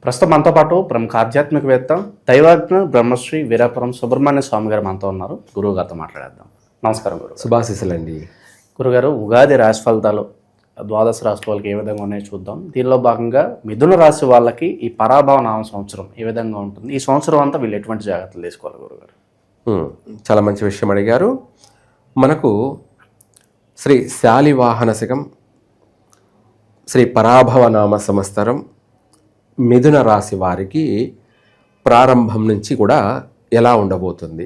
ప్రస్తుతం మనతో పాటు ప్రముఖ ఆధ్యాత్మికవేత్త దైవాజ్ఞ బ్రహ్మశ్రీ వీరాపురం సుబ్రహ్మణ్య స్వామి గారు మనతో ఉన్నారు. గురువు గారితో మాట్లాడేద్దాం. నమస్కారం గురువు. శుభాశీస్సులండి. గురుగారు, ఉగాది రాశి ఫలితాలు ద్వాదశ రాశి వాళ్ళకి ఏ విధంగా ఉన్నాయో చూద్దాం. దీనిలో భాగంగా మిథున రాశి వాళ్ళకి ఈ పరాభవ నామ సంవత్సరం ఏ విధంగా ఉంటుంది? ఈ సంవత్సరం అంతా వీళ్ళు ఎటువంటి జాగ్రత్తలు తీసుకోవాలి గురుగారు? చాలా మంచి విషయం అడిగారు. మనకు శ్రీ శాలివాహనశకం శ్రీ పరాభవ నామ సంవత్సరం మిథున రాశి వారికి ప్రారంభం నుంచి కూడా ఎలా ఉండబోతుంది,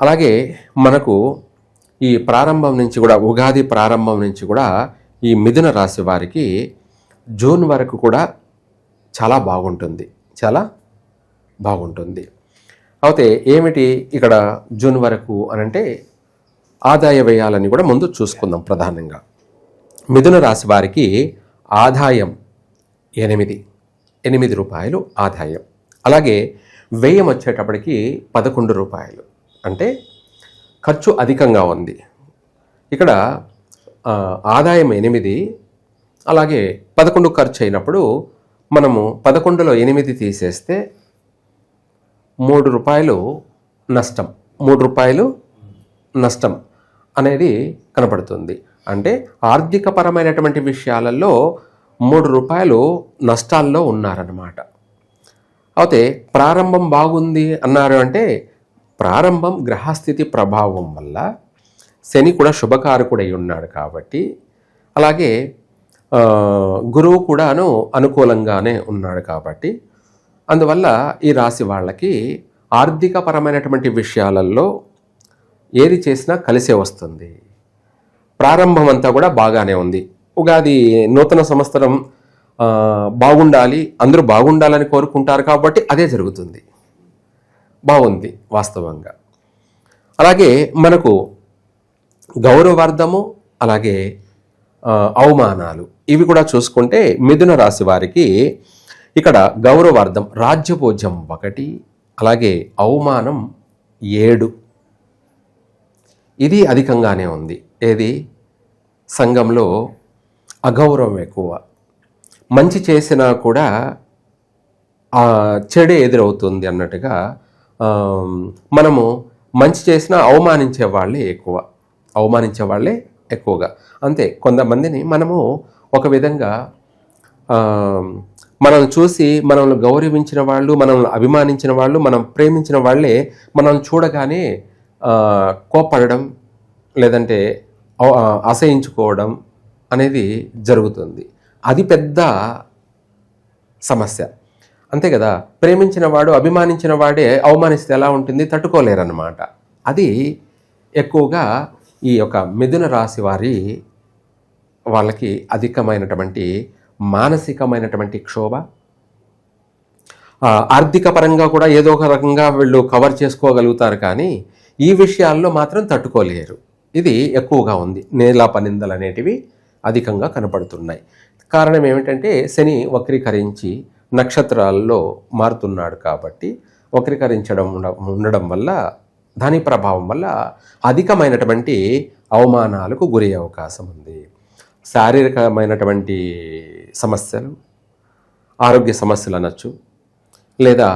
అలాగే మనకు ఈ ప్రారంభం నుంచి కూడా ఉగాది ప్రారంభం నుంచి కూడా ఈ మిథున రాశి వారికి జూన్ వరకు కూడా చాలా బాగుంటుంది, చాలా బాగుంటుంది. అయితే ఏమిటి ఇక్కడ జూన్ వరకు అనంటే ఆదాయ వ్యయాలని కూడా ముందు చూసుకుందాం. ప్రధానంగా మిథున రాశి వారికి ఆదాయం 8 రూపాయలు ఆదాయం, అలాగే వ్యయం వచ్చేటప్పటికి 11 రూపాయలు. అంటే ఖర్చు అధికంగా ఉంది. ఇక్కడ ఆదాయం 8, అలాగే 11 ఖర్చు అయినప్పుడు మనము 11లో 8 తీసేస్తే 3 రూపాయలు నష్టం, 3 రూపాయలు నష్టం అనేది కనపడుతుంది. అంటే ఆర్థికపరమైనటువంటి విషయాలలో 3 రూపాయలు నష్టాల్లో ఉన్నారన్నమాట. అయితే ప్రారంభం బాగుంది అన్నారు అంటే ప్రారంభం గ్రహస్థితి ప్రభావం వల్ల శని కూడా శుభకారకుడై ఉన్నాడు కాబట్టి, అలాగే గురువు కూడాను అనుకూలంగానే ఉన్నాడు కాబట్టి, అందువల్ల ఈ రాశి వాళ్ళకి ఆర్థికపరమైనటువంటి విషయాలలో ఏది చేసినా కలిసే వస్తుంది. ప్రారంభం అంతా కూడా బాగానే ఉంది. ఉగాది నూతన సంవత్సరం బాగుండాలి, అందరూ బాగుండాలని కోరుకుంటారు కాబట్టి అదే జరుగుతుంది. బాగుంది వాస్తవంగా. అలాగే మనకు గౌరవార్థము, అలాగే అవమానాలు, ఇవి కూడా చూసుకుంటే మిథున రాశి వారికి ఇక్కడ గౌరవార్థం రాజ్యభోజ్యం 1, అలాగే అవమానం 7, ఇది అధికంగానే ఉంది. ఏది? సంఘంలో అగౌరవం ఎక్కువ. మంచి చేసినా కూడా చెడే ఎదురవుతుంది అన్నట్టుగా మనము మంచి చేసినా అవమానించే వాళ్ళే ఎక్కువగా. అంతే, కొంతమందిని మనము ఒక విధంగా మనల్ని చూసి మనల్ని గౌరవించిన వాళ్ళు, మనల్ని అభిమానించిన వాళ్ళు, మనం ప్రేమించిన వాళ్ళే మనల్ని చూడగానే కోప్పడడం, లేదంటే అసహించుకోవడం అనేది జరుగుతుంది. అది పెద్ద సమస్య. అంతే కదా, ప్రేమించిన వాడు, అభిమానించిన వాడే అవమానిస్తే ఎలా ఉంటుంది? తట్టుకోలేరన్నమాట. అది ఎక్కువగా ఈ యొక్క మిథున రాశి వాళ్ళకి అధికమైనటువంటి మానసికమైనటువంటి క్షోభ, ఆర్థిక పరంగా కూడా ఏదో ఒక రకంగా వీళ్ళు కవర్ చేసుకోగలుగుతారు, కానీ ఈ విషయాల్లో మాత్రం తట్టుకోలేరు. ఇది ఎక్కువగా ఉంది. నేలాపనిందలు అనేటివి అధికంగా కనపడుతున్నాయి. కారణం ఏమిటంటే శని వక్రీకరించి నక్షత్రాల్లో మారుతున్నాడు కాబట్టి, ఉండడం వల్ల, దాని ప్రభావం వల్ల అధికమైనటువంటి అవమానాలకు గురయ్యే అవకాశం ఉంది. శారీరకమైనటువంటి సమస్యలు, ఆరోగ్య సమస్యలు అనొచ్చు, లేదా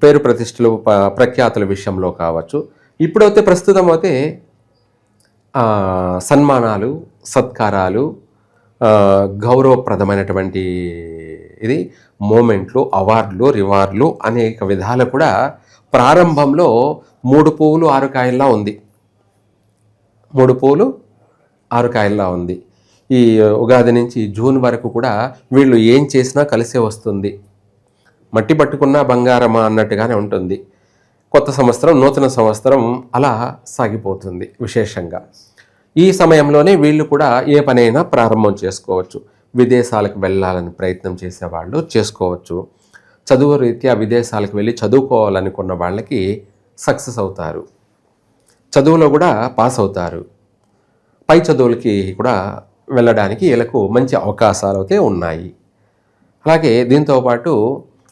పేరు ప్రతిష్టలు ప్రఖ్యాతుల విషయంలో కావచ్చు. ఇప్పుడైతే ప్రస్తుతం అయితే సన్మానాలు, సత్కారాలు, గౌరవప్రదమైనటువంటి ఇది మూమెంట్లు, అవార్డులు, రివార్డులు అనేక విధాలు కూడా ప్రారంభంలో 3 పువ్వులు 6 కాయల్లా ఉంది. 3 పువ్వులు 6 కాయల్లా ఉంది. ఈ ఉగాది నుంచి జూన్ వరకు కూడా వీళ్ళు ఏం చేసినా కలిసే వస్తుంది. మట్టి పట్టుకున్నా బంగారమా అన్నట్టుగానే ఉంటుంది. కొత్త సంవత్సరం, నూతన సంవత్సరం అలా సాగిపోతుంది విశేషంగా. ఈ సమయంలోనే వీళ్ళు కూడా ఏ పనైనా ప్రారంభం చేసుకోవచ్చు. విదేశాలకు వెళ్ళాలని ప్రయత్నం చేసేవాళ్ళు చేసుకోవచ్చు. చదువు రీత్యా విదేశాలకు వెళ్ళి చదువుకోవాలనుకున్న వాళ్ళకి సక్సెస్ అవుతారు. చదువులో కూడా పాస్ అవుతారు. పై చదువులకి కూడా వెళ్ళడానికి వీళ్ళకు మంచి అవకాశాలు అయితే ఉన్నాయి. అలాగే దీంతోపాటు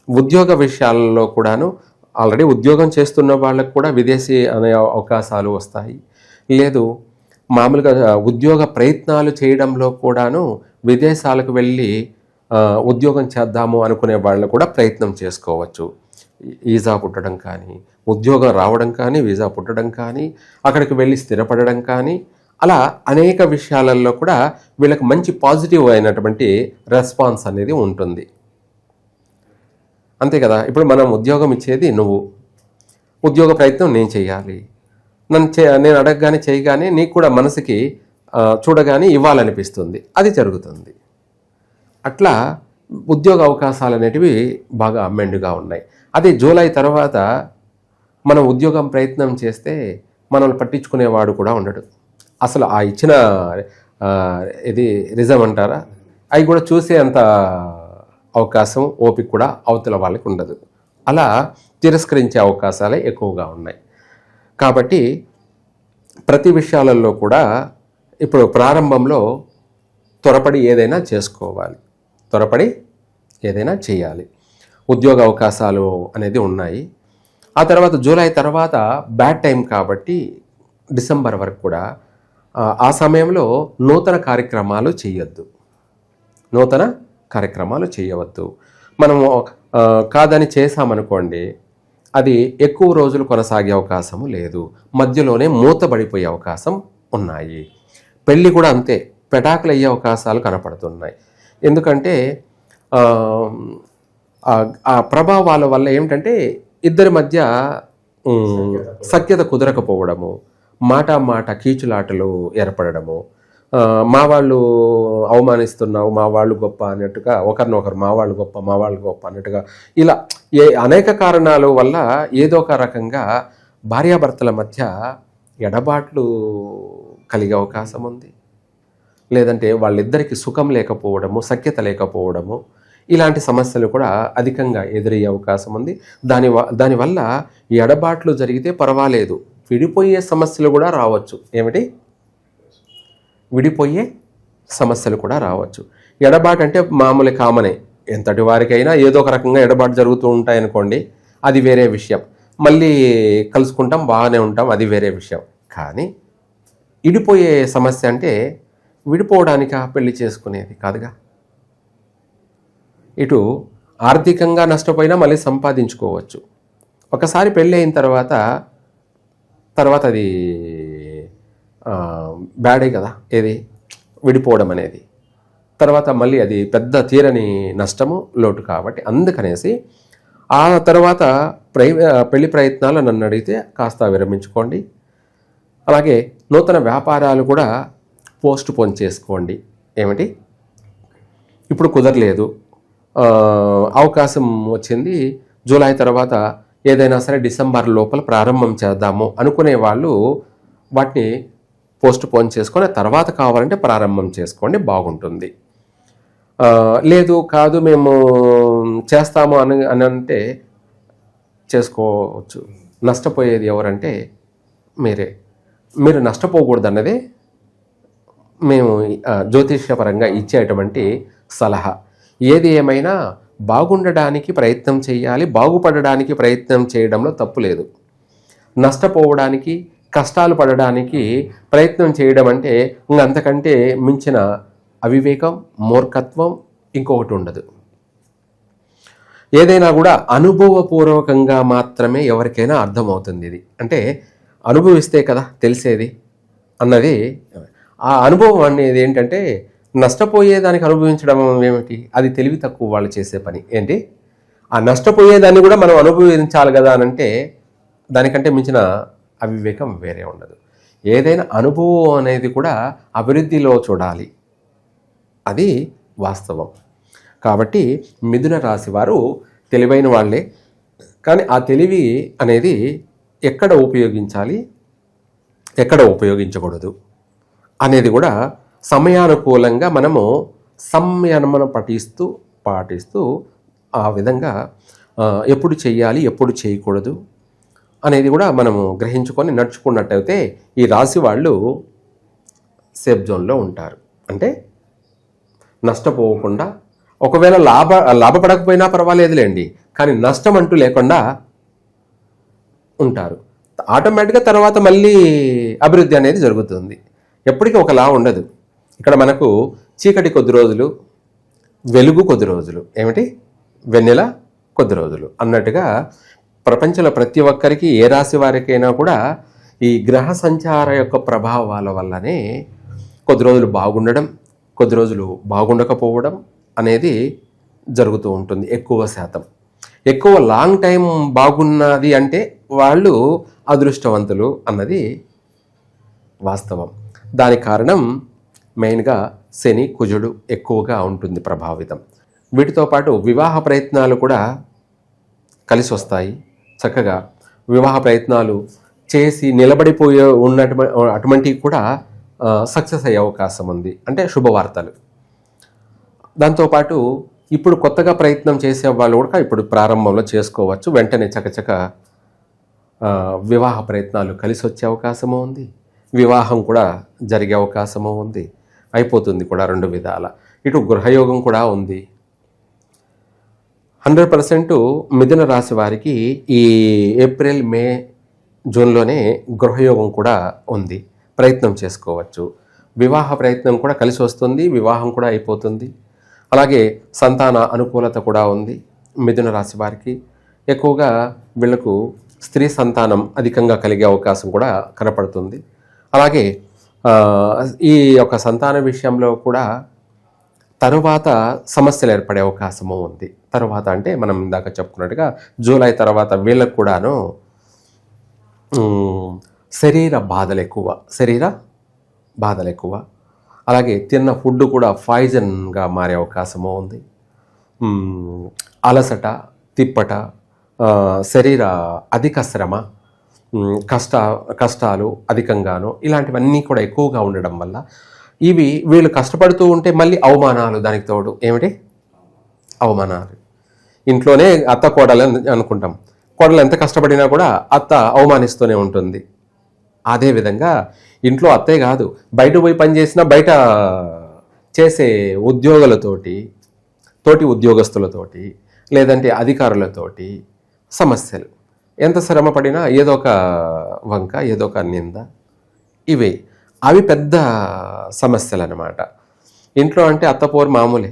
ఉద్యోగ విషయాలలో కూడాను ఆల్రెడీ ఉద్యోగం చేస్తున్న వాళ్ళకు కూడా విదేశీ అనే అవకాశాలు వస్తాయి. లేదు, మామూలుగా ఉద్యోగ ప్రయత్నాలు చేయడంలో కూడాను విదేశాలకు వెళ్ళి ఉద్యోగం చేద్దాము అనుకునే వాళ్ళు కూడా ప్రయత్నం చేసుకోవచ్చు. వీసా పుట్టడం కానీ, ఉద్యోగం రావడం కానీ, వీసా పుట్టడం కానీ, అక్కడికి వెళ్ళి స్థిరపడడం కానీ, అలా అనేక విషయాలలో కూడా వీళ్ళకి మంచి పాజిటివ్ అయినటువంటి రెస్పాన్స్ అనేది ఉంటుంది. అంతే కదా. ఇప్పుడు మనం ఉద్యోగం ఇచ్చేది నువ్వు, ఉద్యోగ ప్రయత్నం నేను చేయాలి. నేను అడగగానే చేయగానే నీకు కూడా మనసుకి చూడగానే ఇవ్వాలనిపిస్తుంది, అది జరుగుతుంది. అట్లా ఉద్యోగ అవకాశాలు అనేటివి బాగా మెండుగా ఉన్నాయి. అదే జూలై తర్వాత మనం ఉద్యోగం ప్రయత్నం చేస్తే మనల్ని పట్టించుకునేవాడు కూడా ఉండడు. అసలు ఆ ఇచ్చిన ఇది రిజం అంటారా, అవి కూడా చూసే అంత అవకాశం ఓపిక కూడా అవతల వాళ్ళకి ఉండదు. అలా తిరస్కరించే అవకాశాలే ఎక్కువగా ఉన్నాయి. కాబట్టి ప్రతి విషయాలలో కూడా ఇప్పుడు ప్రారంభంలో త్వరపడి ఏదైనా చేసుకోవాలి, త్వరపడి ఏదైనా చేయాలి. ఉద్యోగ అవకాశాలు అనేది ఉన్నాయి. ఆ తర్వాత జూలై తర్వాత బ్యాడ్ టైం కాబట్టి డిసెంబర్ వరకు కూడా ఆ సమయంలో నూతన కార్యక్రమాలు చేయొద్దు, నూతన కార్యక్రమాలు చేయవద్దు. మనము కాదని చేశామనుకోండి, అది ఎక్కువ రోజులు కొనసాగే అవకాశము లేదు, మధ్యలోనే మూతబడిపోయే అవకాశం ఉన్నాయి. పెళ్ళి కూడా అంతే, పెటాకులు అయ్యే అవకాశాలు కనపడుతున్నాయి. ఎందుకంటే ఆ ప్రభావాల వల్ల ఏమిటంటే ఇద్దరి మధ్య సఖ్యత కుదరకపోవడము, మాట కీచులాటలు ఏర్పడము, మా వాళ్ళు అవమానిస్తున్నావు, మా వాళ్ళు గొప్ప అన్నట్టుగా, ఒకరినొకరు మా వాళ్ళు గొప్ప అన్నట్టుగా, ఇలా అనేక కారణాల వల్ల ఏదో ఒక రకంగా భార్యాభర్తల మధ్య ఎడబాట్లు కలిగే అవకాశం ఉంది. లేదంటే వాళ్ళిద్దరికి సుఖం లేకపోవడము, సఖ్యత లేకపోవడము, ఇలాంటి సమస్యలు కూడా అధికంగా ఎదురయ్యే అవకాశం ఉంది. దానివల్ల ఎడబాట్లు జరిగితే పర్వాలేదు, విడిపోయే సమస్యలు కూడా రావచ్చు. ఏమిటి? విడిపోయే సమస్యలు కూడా రావచ్చు. ఎడబాటు అంటే మామూలు కామనే, ఎంతటి వారికైనా ఏదో ఒక రకంగా ఎడబాటు జరుగుతూ ఉంటాయి అనుకోండి, అది వేరే విషయం. మళ్ళీ కలుసుకుంటాం, బాగానే ఉంటాం, అది వేరే విషయం. కానీ విడిపోయే సమస్య అంటే విడిపోవడానిక పెళ్లి చేసుకునేది కాదుగా. ఇటు ఆర్థికంగా నష్టపోయినా మళ్ళీ సంపాదించుకోవచ్చు. ఒకసారి పెళ్ళి అయిన తర్వాత అది బ్యాడే కదా, ఏది విడిపోవడం అనేది. తర్వాత మళ్ళీ అది పెద్ద తీరని నష్టము, లోటు. కాబట్టి అందుకనేసి ఆ తర్వాత పెళ్లి ప్రయత్నాలు నన్ను అడిగితే కాస్త విరమించుకోండి. అలాగే నూతన వ్యాపారాలు కూడా పోస్ట్ పోన్ చేసుకోండి. ఏమిటి? ఇప్పుడు కుదరలేదు, అవకాశం వచ్చింది జూలై తర్వాత, ఏదైనా సరే డిసెంబర్ లోపల ప్రారంభం చేద్దాము అనుకునే వాళ్ళు వాటిని పోస్ట్ పోన్ చేసుకొని తర్వాత కావాలంటే ప్రారంభం చేసుకోండి, బాగుంటుంది. లేదు కాదు మేము చేస్తాము అని అంటే చేసుకోవచ్చు. నష్టపోయేది ఎవరంటే మీరు నష్టపోకూడదు అన్నదే మేము జ్యోతిష్యపరంగా ఇచ్చేటువంటి సలహా. ఏది ఏమైనా బాగుండడానికి ప్రయత్నం చేయాలి, బాగుపడడానికి ప్రయత్నం చేయడంలో తప్పు లేదు. నష్టపోవడానికి, కష్టాలు పడడానికి ప్రయత్నం చేయడం అంటే అంతకంటే మించిన అవివేకం, మూర్ఖత్వం ఇంకొకటి ఉండదు. ఏదైనా కూడా అనుభవపూర్వకంగా మాత్రమే ఎవరికైనా అర్థమవుతుంది. ఇది అంటే అనుభవిస్తే కదా తెలిసేది అన్నది. ఆ అనుభవం అనేది ఏంటంటే నష్టపోయేదానికి అనుభవించడం ఏమిటి? అది తెలివి తక్కువ వాళ్ళు చేసే పని. ఏంటి? ఆ నష్టపోయేదాన్ని కూడా మనం అనుభవించాలి కదా అని అంటే దానికంటే మించిన అవివేకం వేరే ఉండదు. ఏదైనా అనుభవం అనేది కూడా అభివృద్ధిలో చూడాలి, అది వాస్తవం. కాబట్టి మిథున రాశి వారు తెలివైన వాళ్ళే. కానీ ఆ తెలివి అనేది ఎక్కడ ఉపయోగించాలి, ఎక్కడ ఉపయోగించకూడదు అనేది కూడా సమయానుకూలంగా మనము సంయమనం పాటిస్తూ ఆ విధంగా ఎప్పుడు చేయాలి, ఎప్పుడు చేయకూడదు అనేది కూడా మనము గ్రహించుకొని నడుచుకున్నట్టయితే ఈ రాశి వాళ్ళు సేఫ్ జోన్లో ఉంటారు. అంటే నష్టపోకుండా, ఒకవేళ లాభపడకపోయినా పర్వాలేదులేండి, కానీ నష్టం అంటూ లేకుండా ఉంటారు. ఆటోమేటిక్గా తర్వాత మళ్ళీ అభివృద్ధి అనేది జరుగుతుంది. ఎప్పటికీ ఒకలా ఉండదు. ఇక్కడ మనకు చీకటి కొద్ది రోజులు, వెలుగు కొద్ది రోజులు, ఏమిటి వెన్నెల కొద్ది రోజులు అన్నట్టుగా ప్రపంచంలో ప్రతి ఒక్కరికి ఏ రాశి వారికైనా కూడా ఈ గ్రహ సంచార యొక్క ప్రభావాల వల్లనే కొద్ది రోజులు బాగుండడం, కొద్ది రోజులు బాగుండకపోవడం అనేది జరుగుతూ ఉంటుంది. ఎక్కువ శాతం ఎక్కువ లాంగ్ టైం బాగున్నది అంటే వాళ్ళు అదృష్టవంతులు అన్నది వాస్తవం. దానికి కారణం మెయిన్గా శని కుజుడు ఎక్కువగా ఉంటుంది ప్రభావితం. వీటితో పాటు వివాహ ప్రయత్నాలు కూడా కలిసి వస్తాయి. చక్కగా వివాహ ప్రయత్నాలు చేసి నిలబడిపోయే అటువంటివి కూడా సక్సెస్ అయ్యే అవకాశం ఉంది, అంటే శుభవార్తలు. దాంతోపాటు ఇప్పుడు కొత్తగా ప్రయత్నం చేసే వాళ్ళు కూడా ఇప్పుడు ప్రారంభంలో చేసుకోవచ్చు. వెంటనే చకచక వివాహ ప్రయత్నాలు కలిసి వచ్చే అవకాశము ఉంది, వివాహం కూడా జరిగే అవకాశము ఉంది, అయిపోతుంది కూడా 2 విధాల. ఇటు గృహయోగం కూడా ఉంది. 100% మిథున రాశి వారికి ఈ ఏప్రిల్ మే జూన్లోనే గృహయోగం కూడా ఉంది, ప్రయత్నం చేసుకోవచ్చు. వివాహ ప్రయత్నం కూడా కలిసి వస్తుంది, వివాహం కూడా అయిపోతుంది. అలాగే సంతాన అనుకూలత కూడా ఉంది మిథున రాశి వారికి. ఎక్కువగా వీళ్లకు స్త్రీ సంతానం అధికంగా కలిగే అవకాశం కూడా కనపడుతుంది. అలాగే ఈ యొక్క సంతాన విషయంలో కూడా తరువాత సమస్యలు ఏర్పడే అవకాశము ఉంది. తర్వాత అంటే మనం ఇందాక చెప్పుకున్నట్టుగా జూలై తర్వాత వీళ్ళకు కూడాను శరీర బాధలు ఎక్కువ, అలాగే తిన్న ఫుడ్ కూడా పాయిజన్గా మారే అవకాశము ఉంది. అలసట, తిప్పట, శరీర అధిక శ్రమ, కష్టాలు అధికంగాను ఇలాంటివన్నీ కూడా ఎక్కువగా ఉండడం వల్ల వీళ్ళు కష్టపడుతూ ఉంటే మళ్ళీ అవమానాలు, దానికి తోడు ఏమిటి అవమానాలు. ఇంట్లోనే అత్త కోడలు అనుకుంటాం, కోడలు ఎంత కష్టపడినా కూడా అత్త అవమానిస్తూనే ఉంటుంది. అదేవిధంగా ఇంట్లో అత్తే కాదు, బయట పోయి పనిచేసినా బయట చేసే తోటి ఉద్యోగస్తులతోటి లేదంటే అధికారులతోటి సమస్యలు. ఎంత శ్రమ పడినా ఏదో ఒక వంక, ఏదో ఒక నింద, అవి పెద్ద సమస్యలు అన్నమాట. ఇంట్లో అంటే అత్తపోరు మామూలే,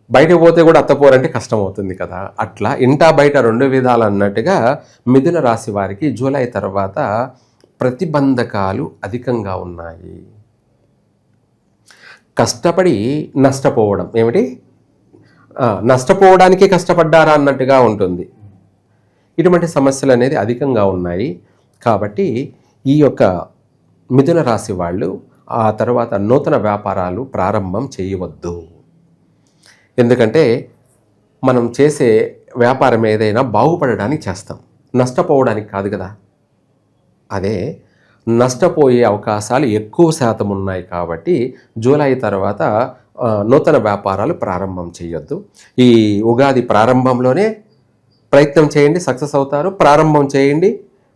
బయటకు పోతే కూడా అత్తపోరు అంటే కష్టం అవుతుంది కదా. అట్లా ఇంటా బయట 2 విధాలు అన్నట్టుగా మిథున రాశి వారికి జూలై తర్వాత ప్రతిబంధకాలు అధికంగా ఉన్నాయి. కష్టపడి నష్టపోవడం, ఏమిటి నష్టపోవడానికి కష్టపడ్డారా అన్నట్టుగా ఉంటుంది. ఇటువంటి సమస్యలు అనేది అధికంగా ఉన్నాయి. కాబట్టి ఈ యొక్క మిథున రాశి వాళ్ళు ఆ తర్వాత నూతన వ్యాపారాలు ప్రారంభం చేయవద్దు. ఎందుకంటే మనం చేసే వ్యాపారం ఏదైనా బాగుపడడానికి చేస్తాం, నష్టపోవడానికి కాదు కదా. అదే నష్టపోయే అవకాశాలు ఎక్కువ శాతం ఉన్నాయి. కాబట్టి జూలై తర్వాత నూతన వ్యాపారాలు ప్రారంభం చేయొద్దు. ఈ ఉగాది ప్రారంభంలోనే ప్రయత్నం చేయండి, సక్సెస్ అవుతారు. ప్రారంభం చేయండి,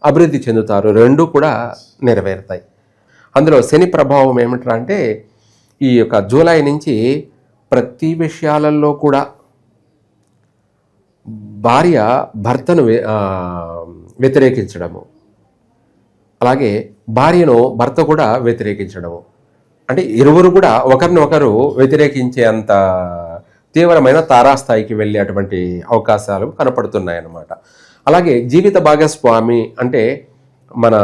అభివృద్ధి చెందుతారు. 2 కూడా నెరవేరుతాయి. అందులో శని ప్రభావం ఏమిట్రా అంటే ఈ యొక్క జూలై నుంచి ప్రతి విషయాలలో కూడా భార్య భర్తను వ్యతిరేకించడము, అలాగే భార్యను భర్త కూడా వ్యతిరేకించడము, అంటే ఇరువురు కూడా ఒకరిని ఒకరు వ్యతిరేకించే అంత తీవ్రమైన తారాస్థాయికి వెళ్ళేటువంటి అవకాశాలు కనపడుతున్నాయన్నమాట. అలాగే జీవిత భాగస్వామి అంటే మన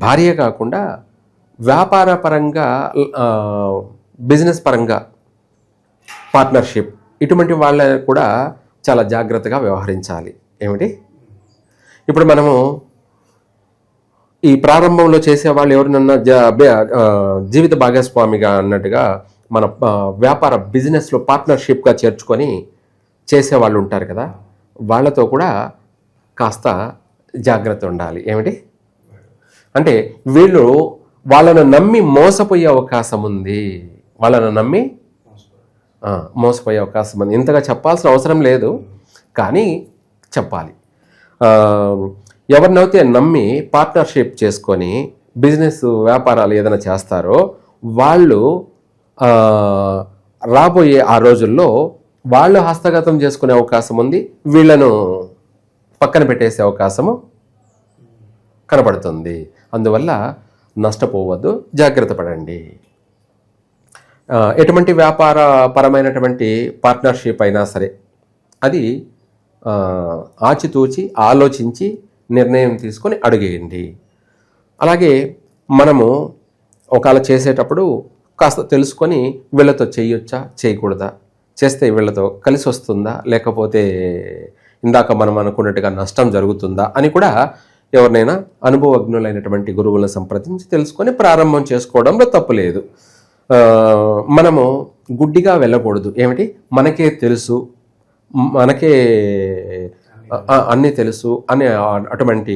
భార్య కాకుండా వ్యాపార పరంగా, బిజినెస్ పరంగా పార్ట్నర్షిప్, ఇటువంటి వాళ్ళ కూడా చాలా జాగ్రత్తగా వ్యవహరించాలి. ఏమిటి ఇప్పుడు మనము ఈ ప్రారంభంలో చేసేవాళ్ళు ఎవరినన్నా జీవిత భాగస్వామిగా అన్నట్టుగా మన వ్యాపార బిజినెస్లో పార్ట్నర్షిప్గా చేర్చుకొని చేసేవాళ్ళు ఉంటారు కదా, వాళ్ళతో కూడా కాస్త జాగ్రత్త ఉండాలి. ఏమిటి అంటే వీళ్ళు వాళ్ళను నమ్మి మోసపోయే అవకాశం ఉంది. మోసపోయే అవకాశం ఉంది. ఇంతగా చెప్పాల్సిన అవసరం లేదు, కానీ చెప్పాలి. ఎవరినైతే నమ్మి పార్ట్నర్షిప్ చేసుకొని బిజినెస్ వ్యాపారాలు ఏదైనా చేస్తారో వాళ్ళు రాబోయే ఆ రోజుల్లో వాళ్ళు హస్తగతం చేసుకునే అవకాశం ఉంది, వీళ్ళను పక్కన పెట్టేసే అవకాశము కనబడుతుంది. అందువల్ల నష్టపోవద్దు, జాగ్రత్త పడండి. ఎటువంటి వ్యాపార పరమైనటువంటి పార్ట్నర్షిప్ అయినా సరే అది ఆచితూచి ఆలోచించి నిర్ణయం తీసుకొని అడిగేయండి. అలాగే మనము ఒకవేళ చేసేటప్పుడు కాస్త తెలుసుకొని వీళ్ళతో చేయొచ్చా చేయకూడదా, చేస్తే వీళ్ళతో కలిసి వస్తుందా లేకపోతే ఇందాక మనం అనుకున్నట్టుగా నష్టం జరుగుతుందా అని కూడా ఎవరినైనా అనుభవజ్ఞులైనటువంటి గురువులను సంప్రదించి తెలుసుకొని ప్రారంభం చేసుకోవడంలో తప్పు లేదు. మనము గుడ్డిగా వెళ్ళకూడదు. ఏమిటి మనకే తెలుసు, మనకే అన్నీ తెలుసు అనే అటువంటి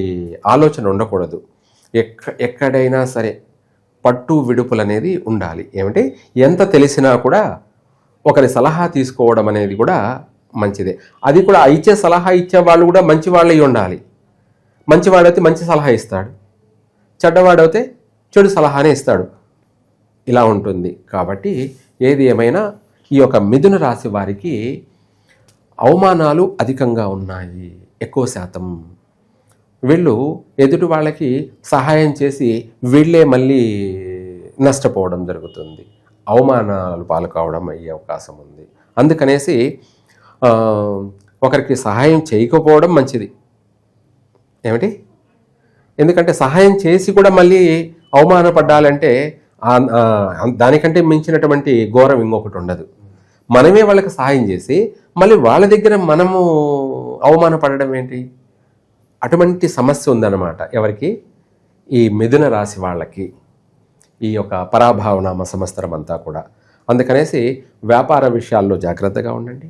ఆలోచన ఉండకూడదు. ఎక్కడైనా సరే పట్టు విడుపులు అనేది ఉండాలి. ఏమిటి ఎంత తెలిసినా కూడా ఒకరి సలహా తీసుకోవడం అనేది కూడా మంచిదే. అది కూడా ఇచ్చే సలహా ఇచ్చే వాళ్ళు కూడా మంచి వాళ్ళై ఉండాలి. మంచివాడైతే మంచి సలహా ఇస్తాడు, చెడ్డవాడైతే చెడు సలహానే ఇస్తాడు. ఇలా ఉంటుంది. కాబట్టి ఏది ఏమైనా ఈ యొక్క మిథున రాశి వారికి అవమానాలు అధికంగా ఉన్నాయి, ఎక్కువ శాతం. వీళ్ళు ఎదుటి వాళ్ళకి సహాయం చేసి వీళ్ళే మళ్ళీ నష్టపోవడం జరుగుతుంది, అవమానాలు పాలు కావడం అయ్యే అవకాశం ఉంది. అందుకనేసి ఒకరికి సహాయం చేయకపోవడం మంచిది. ఏమిటి, ఎందుకంటే సహాయం చేసి కూడా మళ్ళీ అవమానపడ్డాలంటే దానికంటే మించినటువంటి ఘోరం ఇంకొకటి ఉండదు. మనమే వాళ్ళకి సహాయం చేసి మళ్ళీ వాళ్ళ దగ్గర మనము అవమానపడడం ఏంటి? అటువంటి సమస్య ఉందన్నమాట ఎవరికి? ఈ మిథున రాశి వాళ్ళకి ఈ యొక్క పరాభావనామ సంవత్సరం అంతా కూడా. అందుకనేసి వ్యాపార విషయాల్లో జాగ్రత్తగా ఉండండి.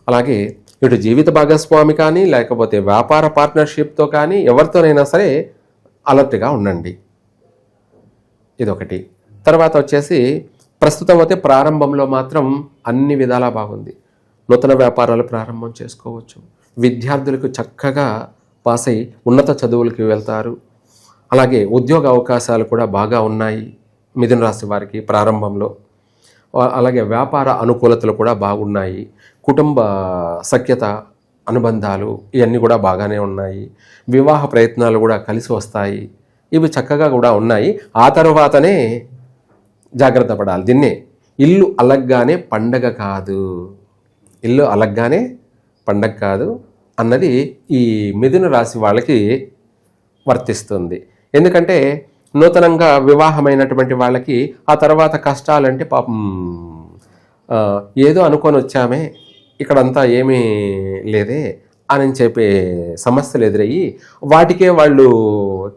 అలాగే ఇటు జీవిత భాగస్వామి కానీ లేకపోతే వ్యాపార పార్ట్నర్షిప్తో కానీ ఎవరితోనైనా సరే అలర్ట్గా ఉండండి. ఇదొకటి. తర్వాత వచ్చేసి ప్రస్తుతం అయితే ప్రారంభంలో మాత్రం అన్ని విధాలా బాగుంది. నూతన వ్యాపారాలు ప్రారంభం చేసుకోవచ్చు. విద్యార్థులకు చక్కగా పాస్ అయి ఉన్నత చదువులకి వెళ్తారు. అలాగే ఉద్యోగ అవకాశాలు కూడా బాగా ఉన్నాయి మిథున రాశి వారికి ప్రారంభంలో. అలాగే వ్యాపార అనుకూలతలు కూడా బాగున్నాయి. కుటుంబ సఖ్యత అనుబంధాలు ఇవన్నీ కూడా బాగానే ఉన్నాయి. వివాహ ప్రయత్నాలు కూడా కలిసి వస్తాయి. ఇవి చక్కగా కూడా ఉన్నాయి. ఆ తర్వాతనే జాగ్రత్త పడాలి. దీన్నే ఇల్లు అలగ్గానే పండగ కాదు, ఇల్లు అలగ్గానే పండగ కాదు అన్నది ఈ మిథున రాశి వాళ్ళకి వర్తిస్తుంది. ఎందుకంటే నూతనంగా వివాహమైనటువంటి వాళ్ళకి ఆ తర్వాత కష్టాలంటే పాపం ఏదో అనుకొని వచ్చామే ఇక్కడంతా ఏమీ లేదే అని చెప్పే సమస్యలు ఎదురయ్యి వాటికే వాళ్ళు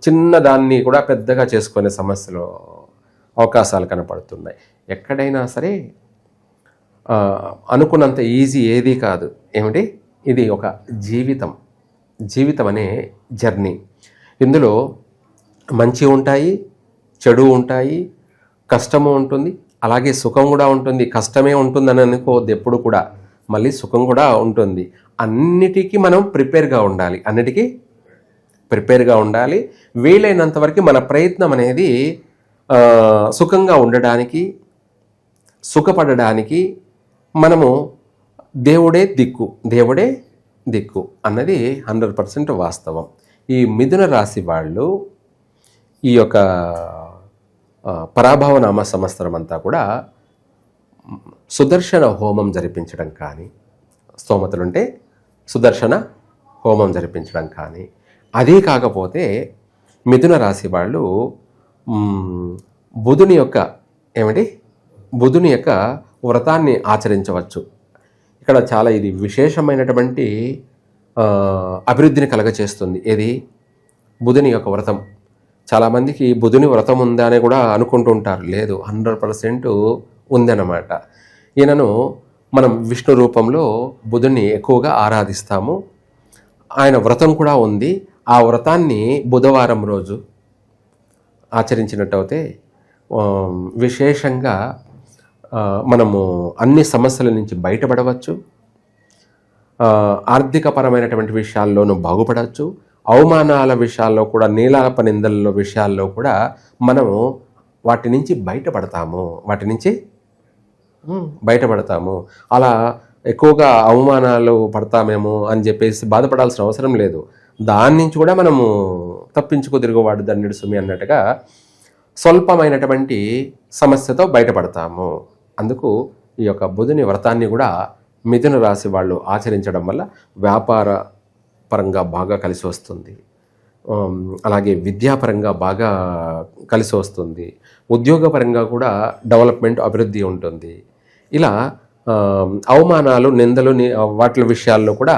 చిన్నదాన్ని కూడా పెద్దగా చేసుకునే సమస్యలు అవకాశాలు కనపడుతున్నాయి. ఎక్కడైనా సరే అనుకున్నంత ఈజీ ఏదీ కాదు. ఏమిటి, ఇది ఒక జీవితం అనే జర్నీ. ఇందులో మంచి ఉంటాయి, చెడు ఉంటాయి, కష్టము ఉంటుంది, అలాగే సుఖం కూడా ఉంటుంది. కష్టమే ఉంటుందని అనుకోవద్దు ఎప్పుడు కూడా, మళ్ళీ సుఖం కూడా ఉంటుంది. అన్నిటికీ మనం ప్రిపేర్గా ఉండాలి. వీలైనంత వరకు మన ప్రయత్నం అనేది సుఖంగా ఉండడానికి, సుఖపడడానికి మనము దేవుడే దిక్కు అన్నది 100% వాస్తవం. ఈ మిథున రాశి వాళ్ళు ఈ యొక్క పరాభవనామ సంవత్సరం అంతా కూడా సుదర్శన హోమం జరిపించడం కానీ, స్తోమతలుంటే సుదర్శన హోమం జరిపించడం కానీ, అదే కాకపోతే మిథున రాశి వాళ్ళు బుధుని యొక్క వ్రతాన్ని ఆచరించవచ్చు. ఇక్కడ చాలా ఇది విశేషమైనటువంటి అభివృద్ధిని కలగచేస్తుంది. ఏది, బుధుని యొక్క వ్రతం. చాలామందికి బుధుని వ్రతం ఉందా అని కూడా అనుకుంటూ ఉంటారు. లేదు, 100% ఉందన్నమాట. ఈయనను మనం విష్ణు రూపంలో బుధుని ఎక్కువగా ఆరాధిస్తాము. ఆయన వ్రతం కూడా ఉంది. ఆ వ్రతాన్ని బుధవారం రోజు ఆచరించినట్టయితే విశేషంగా మనము అన్ని సమస్యల నుంచి బయటపడవచ్చు. ఆర్థికపరమైనటువంటి విషయాల్లోనూ బాగుపడవచ్చు. అవమానాల విషయాల్లో కూడా, నీలాప నిందల విషయాల్లో కూడా మనము వాటి నుంచి బయటపడతాము. అలా ఎక్కువగా అవమానాలు పడతామేమో అని చెప్పేసి బాధపడాల్సిన అవసరం లేదు. దాని నుంచి కూడా మనము తప్పించుకు తిరుగువాడు దండెడు సుమి అన్నట్టుగా స్వల్పమైనటువంటి సమస్యతో బయటపడతాము. అందుకు ఈ యొక్క బుధుని వ్రతాన్ని కూడా మిథున రాశి వాళ్ళు ఆచరించడం వల్ల వ్యాపార పరంగా బాగా కలిసి వస్తుంది. అలాగే విద్యాపరంగా బాగా కలిసి వస్తుంది. ఉద్యోగపరంగా కూడా డెవలప్మెంట్, అభివృద్ధి ఉంటుంది. ఇలా అవమానాలు, నిందలు వాటి విషయాల్లో కూడా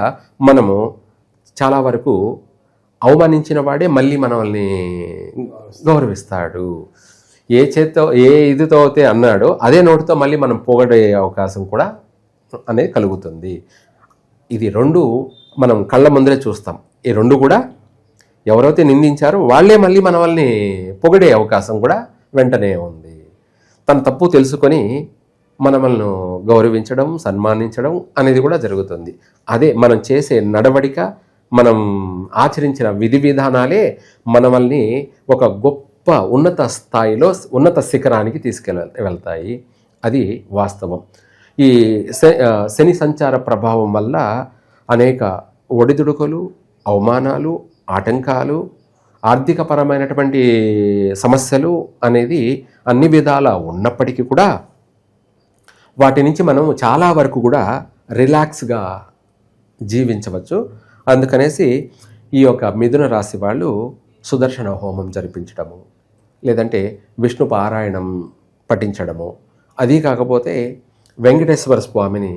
మనము చాలా వరకు అవమానించిన వాడే మళ్ళీ మనల్ని గౌరవిస్తాడు. ఏ చేత్తో ఏ ఇదితో అయితే అన్నాడో అదే నోటితో మళ్ళీ మనం పొగడే అవకాశం కూడా అనేది కలుగుతుంది. ఇది రెండు మనం కళ్ళ ముందరే చూస్తాం. ఈ రెండు కూడా ఎవరైతే నిందించారో వాళ్ళే మళ్ళీ మన వాళ్ళని పొగడే అవకాశం కూడా వెంటనే ఉంది. తన తప్పు తెలుసుకొని మనల్ని గౌరవించడం, సన్మానించడం అనేది కూడా జరుగుతుంది. అదే మనం చేసే నడవడిక, మనం ఆచరించిన విధి విధానాలే మనల్ని ఒక గొప్ప ఉన్నత స్థాయిలో, ఉన్నత శిఖరానికి వెళ్తాయి. అది వాస్తవం. ఈ శని సంచార ప్రభావం వల్ల అనేక ఒడిదుడుకులు, అవమానాలు, ఆటంకాలు, ఆర్థికపరమైనటువంటి సమస్యలు అనేది అన్ని విధాల ఉన్నప్పటికీ కూడా వాటి నుంచి మనం చాలా వరకు కూడా రిలాక్స్గా జీవించవచ్చు. అందుకనేసి ఈ యొక్క మిథున రాశి వాళ్ళు సుదర్శన హోమం జరిపించడము, లేదంటే విష్ణు పారాయణం పఠించడము, అది కాకపోతే వెంకటేశ్వర స్వామిని,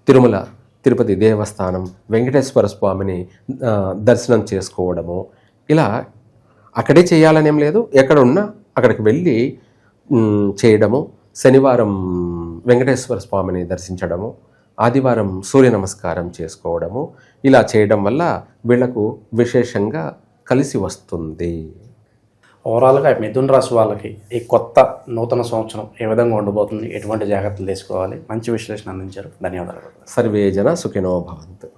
తిరుమల తిరుపతి దేవస్థానం వెంకటేశ్వర స్వామిని దర్శనం చేసుకోవడము, ఇలా అక్కడే చేయాలనేం లేదు, ఎక్కడ ఉన్నా అక్కడికి వెళ్ళి చేయడము. శనివారం వెంకటేశ్వర స్వామిని దర్శించడము, ఆదివారం సూర్య నమస్కారం చేసుకోవడము, ఇలా చేయడం వల్ల వీళ్లకు విశేషంగా కలిసి వస్తుంది. ఓవరాల్గా మిథున రాశి వాళ్ళకి ఈ కొత్త నూతన సంవత్సరం ఏ విధంగా ఉండబోతుంది, ఎటువంటి జాగ్రత్తలు తీసుకోవాలి, మంచి విశ్లేషణ అందించారు. ధన్యవాదాలు. సర్వే జన సుఖినో భవంతు.